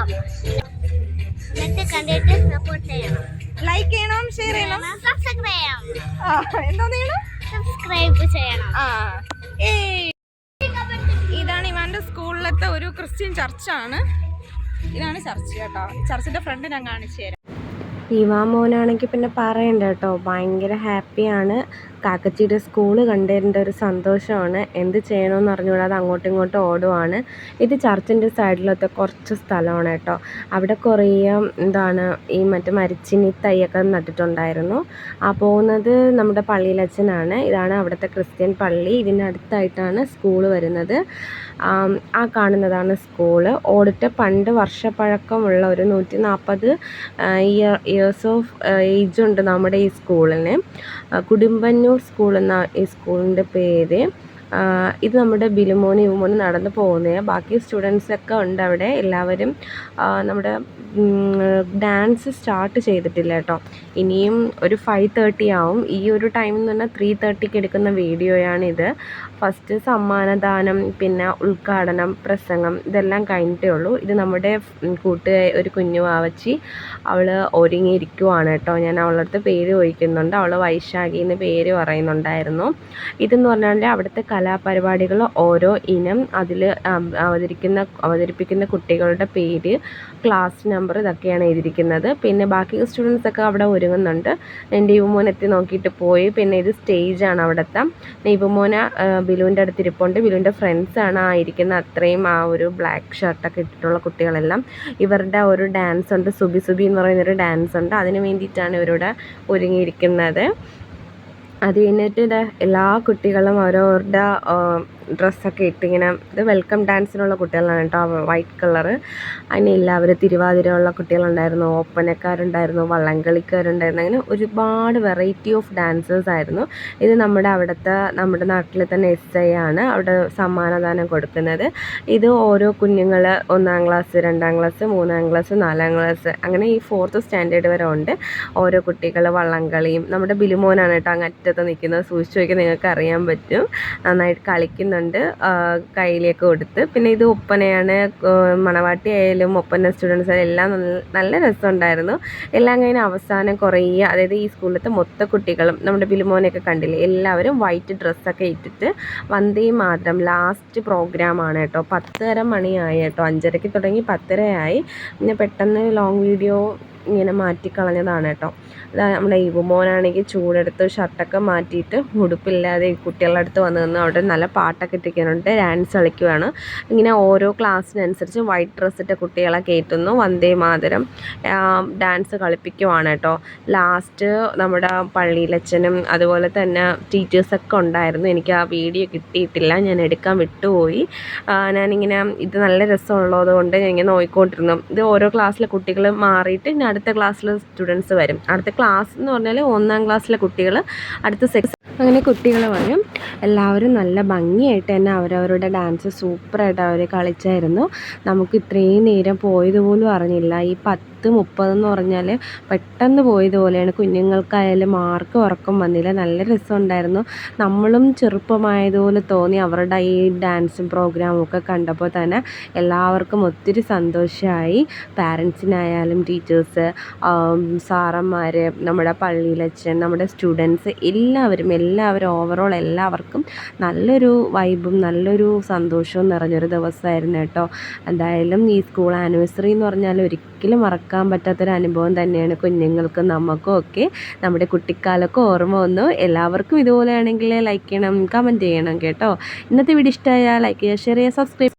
നോക്കാം. എന്നിട്ട് കണ്ടിട്ട് സപ്പോർട്ട് ചെയ്യണം, ലൈക്ക് ചെയ്യണം, ഷെയർ ചെയ്യണം, സബ്സ്ക്രൈബ് ചെയ്യണം. എന്തോ ചെയ്യണം? സബ്സ്ക്രൈബ് ചെയ്യണം. ഇതാണ് ഇവാൻ്റെ സ്കൂളിലത്തെ ഒരു ക്രിസ്ത്യൻ ചർച്ചാണ്. ഇതാണ് ചർച്ച് കേട്ടോ. ചർച്ചിൻ്റെ ഫ്രണ്ട് ഞാൻ കാണിച്ചു തരാം. ഇവാൻ മോനാണെങ്കിൽ പിന്നെ പറയണ്ട കേട്ടോ, ഭയങ്കര ഹാപ്പിയാണ്. കാക്കച്ചിയുടെ സ്കൂള് കണ്ടതിൻ്റെ ഒരു സന്തോഷമാണ്. എന്ത് ചെയ്യണമെന്ന് അറിഞ്ഞുകൂടാതെ അങ്ങോട്ടും ഇങ്ങോട്ടും ഓടുവാണ്. ഇത് ചർച്ചിൻ്റെ സൈഡിലത്തെ കുറച്ച് സ്ഥലമാണ് കേട്ടോ. അവിടെ കുറേ ഈ മറ്റേ മരിച്ചിനി തൈയൊക്കെ നട്ടിട്ടുണ്ടായിരുന്നു. പോകുന്നത് നമ്മുടെ പള്ളിയിലച്ഛനാണ്. ഇതാണ് അവിടുത്തെ ക്രിസ്ത്യൻ പള്ളി. ഇതിനടുത്തായിട്ടാണ് സ്കൂള് വരുന്നത്. ആ കാണുന്നതാണ് സ്കൂള്. ഓടിട്ട് പണ്ട് വർഷപ്പഴക്കമുള്ള ഒരു 140 ഇയേഴ്സ് ഓഫ് ഏജ് ഉണ്ട് നമ്മുടെ ഈ സ്കൂളിന്. കുടുംബന്നൂർ സ്കൂൾ എന്ന ഈ സ്കൂളിൻ്റെ പേര്. ഇത് നമ്മുടെ ബിലുമോന് ഇവുമോന് നടന്നു പോകുന്നതാണ്. ബാക്കി സ്റ്റുഡൻസൊക്കെ ഉണ്ട് അവിടെ. എല്ലാവരും നമ്മുടെ ഡാൻസ് സ്റ്റാർട്ട് ചെയ്തിട്ടില്ല കേട്ടോ. ഇനിയും ഒരു 5:30 ആവും. ഈ ഒരു ടൈം എന്ന് പറഞ്ഞാൽ 3:30ക്ക് എടുക്കുന്ന വീഡിയോയാണിത്. ഫസ്റ്റ് സമ്മാനദാനം, പിന്നെ ഉദ്ഘാടനം, പ്രസംഗം ഇതെല്ലാം കഴിഞ്ഞിട്ടേ ഉള്ളൂ. ഇത് നമ്മുടെ ഒരു കുഞ്ഞു വാവച്ചി, അവൾ ഒരുങ്ങിയിരിക്കുവാണ് കേട്ടോ. ഞാൻ അവളുടെ അടുത്ത് പേര് ചോദിക്കുന്നുണ്ട്. അവൾ വൈശാഖി എന്ന് പേര് പറയുന്നുണ്ടായിരുന്നു. ഇതെന്ന് പറഞ്ഞാൽ അവിടുത്തെ കലാപരിപാടികൾ ഓരോ ഇനം അതിൽ അവതരിപ്പിക്കുന്ന കുട്ടികളുടെ പേര്, ക്ലാസ് നമ്പർ ഇതൊക്കെയാണ് എഴുതിയിരിക്കുന്നത്. പിന്നെ ബാക്കി സ്റ്റുഡൻസൊക്കെ അവിടെ ഒരുങ്ങുന്നുണ്ട്. എൻ്റെ യുവമോൻ എത്തി നോക്കിയിട്ട് പോയി. പിന്നെ ഇത് സ്റ്റേജാണ് അവിടുത്തെ. യുവമോന ബിലുവിൻ്റെ അടുത്ത് ഇരിപ്പുണ്ട്. ബിലുവിൻ്റെ ഫ്രണ്ട്സാണ് ഇരിക്കുന്ന അത്രയും ഒരു ബ്ലാക്ക് ഷർട്ടൊക്കെ ഇട്ടിട്ടുള്ള കുട്ടികളെല്ലാം. ഇവരുടെ ഒരു ഡാൻസ് ഉണ്ട്, സുബി എന്ന് പറയുന്നൊരു ഡാൻസ് ഉണ്ട്. അതിന് വേണ്ടിയിട്ടാണ് ഇവരുടെ ഒരുങ്ങിയിരിക്കുന്നത്. അത് കഴിഞ്ഞിട്ട് എല്ലാ കുട്ടികളും ഓരോരുടെ ഡ്രസ്സൊക്കെ ഇട്ടിങ്ങനെ, ഇത് വെൽക്കം ഡാൻസിനുള്ള കുട്ടികളാണ് കേട്ടോ, വൈറ്റ് കളറ്. അതിന് എല്ലാവരും തിരുവാതിരയുള്ള കുട്ടികളുണ്ടായിരുന്നു, ഒപ്പനക്കാരുണ്ടായിരുന്നു, വള്ളംകളിക്കാരുണ്ടായിരുന്നു. അങ്ങനെ ഒരുപാട് വെറൈറ്റി ഓഫ് ഡാൻസേഴ്സ് ആയിരുന്നു. ഇത് നമ്മുടെ നാട്ടിൽ തന്നെ SI ആണ് അവിടെ സമ്മാനദാനം കൊടുക്കുന്നത്. ഇത് ഓരോ കുഞ്ഞുങ്ങൾ 1ാം ക്ലാസ്, 2ാം ക്ലാസ്, 3ാം ക്ലാസ്, 4ാം ക്ലാസ്, അങ്ങനെ ഈ 4th സ്റ്റാൻഡേർഡ് വരെ ഉണ്ട്. ഓരോ കുട്ടികൾ വള്ളംകളിയും. നമ്മുടെ ബിലുമോനാണ് കേട്ടോ അങ്ങറ്റത്ത് നിൽക്കുന്നത്. സൂക്ഷിച്ച് നോക്കി നിങ്ങൾക്ക് അറിയാൻ പറ്റും. നന്നായിട്ട് കളിക്കുന്നുണ്ട്, കയ്യിലേക്ക് കൊടുത്ത്. പിന്നെ ഇത് ഒപ്പനയാണ്. മണവാട്ടി ആയാലും ഒപ്പന സ്റ്റുഡൻസ് എല്ലാം നല്ല രസമുണ്ടായിരുന്നു. എല്ലാം കഴിഞ്ഞ് അവസാനം കുറേ, അതായത് ഈ സ്കൂളിലത്തെ മൊത്ത കുട്ടികളും നമ്മുടെ ബിലുമോനെയൊക്കെ കണ്ടില്ലേ, എല്ലാവരും വൈറ്റ് ഡ്രസ്സൊക്കെ ഇട്ടിട്ട് വന്ദേ മാതരം ലാസ്റ്റ് പ്രോഗ്രാമാണ് കേട്ടോ. 10:30 മണിയായി കേട്ടോ. 5:30ക്ക് തുടങ്ങി 10:30 ആയി. പിന്നെ പെട്ടെന്ന് ലോങ് വീഡിയോ ഇങ്ങനെ മാറ്റിക്കളഞ്ഞതാണ് കേട്ടോ. അതായത് നമ്മുടെ ഇവുമോനാണെങ്കിൽ ചൂടെടുത്ത് ഷർട്ടൊക്കെ മാറ്റിയിട്ട് ഉടുപ്പില്ലാതെ ഈ കുട്ടികളുടെ അടുത്ത് വന്ന് നിന്ന് അവിടെ നല്ല പാട്ടൊക്കെ ഇട്ടിരിക്കുന്നുണ്ട്, ഡാൻസ് കളിക്കുകയാണ്. ഇങ്ങനെ ഓരോ ക്ലാസ്സിനനുസരിച്ച് വൈറ്റ് ഡ്രസ്സ് ഇട്ട കുട്ടികളെ കയറ്റുന്നു, വന്ദേ മാതരം ഡാൻസ് കളിപ്പിക്കുവാണ് കേട്ടോ. ലാസ്റ്റ് നമ്മുടെ പള്ളിയിലച്ഛനും അതുപോലെ തന്നെ ടീച്ചേഴ്സൊക്കെ ഉണ്ടായിരുന്നു. എനിക്ക് ആ വീഡിയോ കിട്ടിയിട്ടില്ല, ഞാൻ എടുക്കാൻ വിട്ടുപോയി. ഞാനിങ്ങനെ ഇത് നല്ല രസമുള്ളത് കൊണ്ട് ഞാനിങ്ങനെ നോക്കിക്കൊണ്ടിരുന്നു. ഇത് ഓരോ ക്ലാസ്സിലെ കുട്ടികൾ മാറിയിട്ട് ഇനി അടുത്ത ക്ലാസ്സിലെ സ്റ്റുഡൻസ് വരും. അടുത്ത ക്ലാസ് എന്ന് പറഞ്ഞാൽ 1ാം ക്ലാസ്സിലെ കുട്ടികൾ, അടുത്ത സെക്ഷൻ, അങ്ങനെ കുട്ടികൾ വരും. എല്ലാവരും നല്ല ഭംഗിയായിട്ട് തന്നെ അവരവരുടെ ഡാൻസ് സൂപ്പറായിട്ട് അവർ കളിച്ചായിരുന്നു. നമുക്ക് ഇത്രയും നേരം പോയതുപോലും അറിഞ്ഞില്ല. ഈ 10:30 എന്ന് പറഞ്ഞാൽ പെട്ടെന്ന് പോയതുപോലെയാണ്. കുഞ്ഞുങ്ങൾക്കായാലും ആർക്കും ഉറക്കം വന്നില്ല. നല്ല രസമുണ്ടായിരുന്നു. നമ്മളും ചെറുപ്പമായതുപോലെ തോന്നി അവരുടെ ഈ ഡാൻസും പ്രോഗ്രാമും ഒക്കെ കണ്ടപ്പോൾ തന്നെ. എല്ലാവർക്കും ഒത്തിരി സന്തോഷമായി. പാരൻസിനായാലും ടീച്ചേഴ്സ്, സാറന്മാർ, നമ്മുടെ പള്ളിയിലച്ഛൻ, നമ്മുടെ സ്റ്റുഡൻസ് എല്ലാവരും ഓവറോൾ എല്ലാവർക്കും നല്ലൊരു വൈബും നല്ലൊരു സന്തോഷവും നിറഞ്ഞൊരു ദിവസമായിരുന്നു കേട്ടോ. എന്തായാലും ഈ സ്കൂൾ ആനിവേഴ്സറി എന്ന് പറഞ്ഞാൽ ഒരിക്കലും മറക്കാൻ പറ്റാത്തൊരു അനുഭവം തന്നെയാണ്. കുഞ്ഞുങ്ങൾക്കും നമുക്കും ഒക്കെ നമ്മുടെ കുട്ടിക്കാലമൊക്കെ ഓർമ്മ വന്നു. എല്ലാവർക്കും ഇതുപോലെയാണെങ്കിൽ ലൈക്ക് ചെയ്യണം, കമൻറ്റ് ചെയ്യണം കേട്ടോ. ഇന്നത്തെ വീഡിയോ ഇഷ്ടമായാൽ ലൈക്ക് ചെയ്യുക, ഷെയർ ചെയ്യുക, സബ്സ്ക്രൈബ്